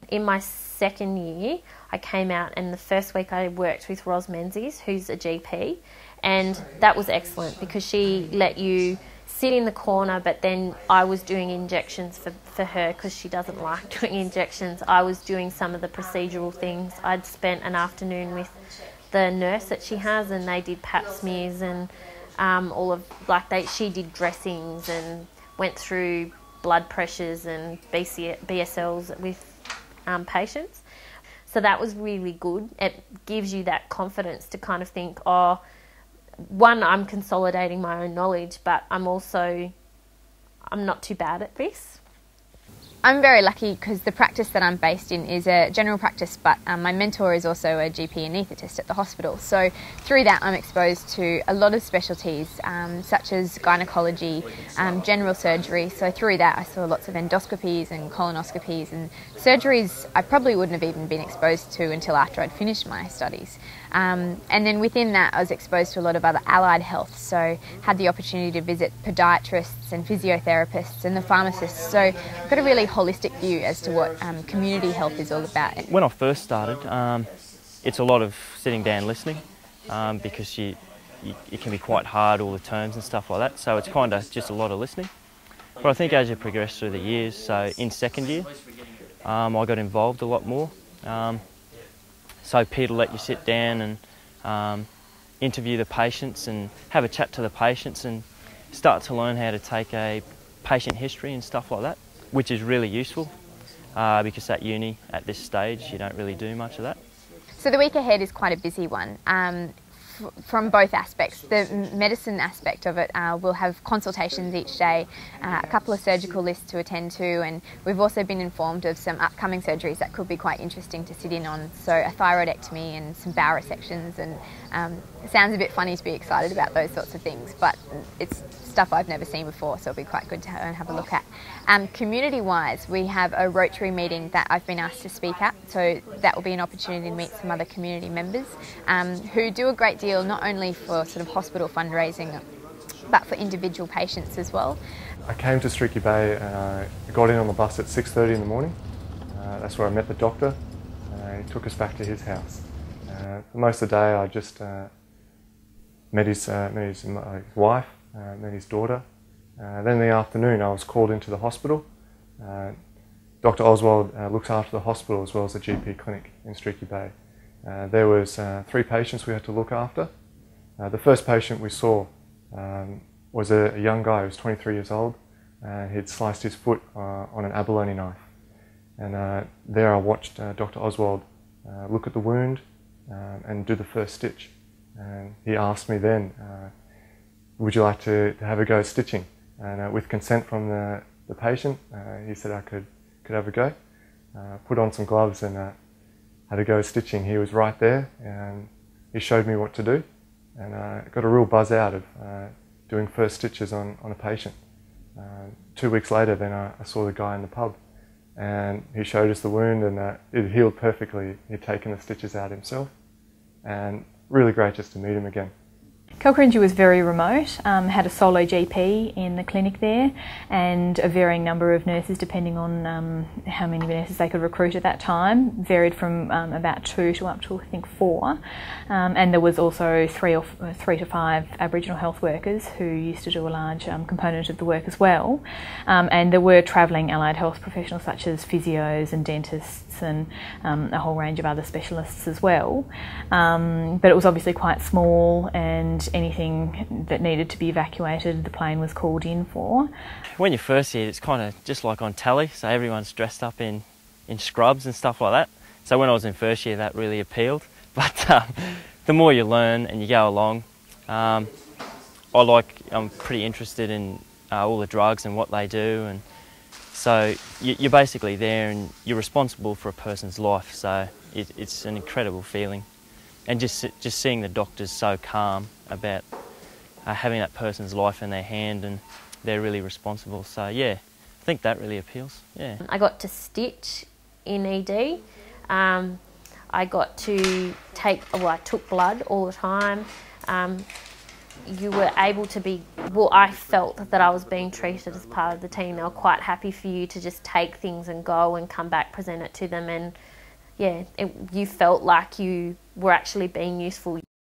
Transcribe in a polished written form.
in my second year, I came out, and the first week I worked with Ros Menzies, who's a GP, and that was excellent because she let you sit in the corner, but then I was doing injections for her because she doesn't like doing injections. I was doing some of the procedural things. I'd spent an afternoon with the nurse that she has, and they did pap smears and she did dressings and went through blood pressures and BSLs with patients. So that was really good. It gives you that confidence to kind of think, oh, one, I'm consolidating my own knowledge, but I'm not too bad at this. I'm very lucky because the practice that I'm based in is a general practice, but my mentor is also a GP anaesthetist at the hospital. So through that I'm exposed to a lot of specialties such as gynaecology, general surgery. So through that I saw lots of endoscopies and colonoscopies and surgeries I probably wouldn't have even been exposed to until after I'd finished my studies. And then within that I was exposed to a lot of other allied health, so had the opportunity to visit podiatrists and physiotherapists and the pharmacists. So I've got a really holistic view as to what community health is all about. When I first started, it's a lot of sitting down listening because it can be quite hard, all the terms and stuff like that, so it's kind of just a lot of listening. But I think as you progress through the years, so in second year I got involved a lot more. So Peter let you sit down and interview the patients and have a chat to the patients and start to learn how to take a patient history and stuff like that, which is really useful because at uni, at this stage, you don't really do much of that. So the week ahead is quite a busy one. From both aspects. The medicine aspect of it, we'll have consultations each day, a couple of surgical lists to attend to, and we've also been informed of some upcoming surgeries that could be quite interesting to sit in on. So a thyroidectomy and some bowel resections, and it sounds a bit funny to be excited about those sorts of things, but it's stuff I've never seen before, so it'll be quite good to have a look at. Community-wise, we have a Rotary meeting that I've been asked to speak at, so that will be an opportunity to meet some other community members who do a great deal, not only for sort of hospital fundraising, but for individual patients as well. I came to Streaky Bay and I got in on the bus at 6:30 in the morning. That's where I met the doctor. He took us back to his house. For most of the day I just met his wife, met his daughter. Then in the afternoon I was called into the hospital. Dr Oswald looks after the hospital as well as the GP clinic in Streaky Bay. There was 3 patients we had to look after. The first patient we saw was a young guy who was 23 years old. He'd sliced his foot on an abalone knife. And there I watched Dr Oswald look at the wound and do the first stitch. And he asked me then, would you like to have a go at stitching? And with consent from the patient, he said I could have a go. Put on some gloves and had a go at stitching. He was right there and he showed me what to do, and I got a real buzz out of doing first stitches on a patient. 2 weeks later then I saw the guy in the pub and he showed us the wound, and it healed perfectly. He'd taken the stitches out himself, and really great just to meet him again. Kalkarindji was very remote, had a solo GP in the clinic there and a varying number of nurses depending on how many nurses they could recruit at that time. Varied from about 2 to up to I think 4, and there was also 3 to 5 Aboriginal health workers who used to do a large component of the work as well, and there were travelling allied health professionals such as physios and dentists and a whole range of other specialists as well, but it was obviously quite small, and anything that needed to be evacuated the plane was called in for. When you first see it, it's kind of just like on telly, so everyone's dressed up in scrubs and stuff like that. So when I was in first year that really appealed, but the more you learn and you go along, I'm pretty interested in all the drugs and what they do, and so you're basically there and you're responsible for a person's life, so it's an incredible feeling. And just seeing the doctors so calm about having that person's life in their hand, and they're really responsible. So yeah, I think that really appeals. Yeah. I got to stitch in ED. I got to I took blood all the time. You were able to be well, I felt that I was being treated as part of the team. They were quite happy for you to just take things and go and come back, present it to them, and yeah, you felt like you were actually being useful.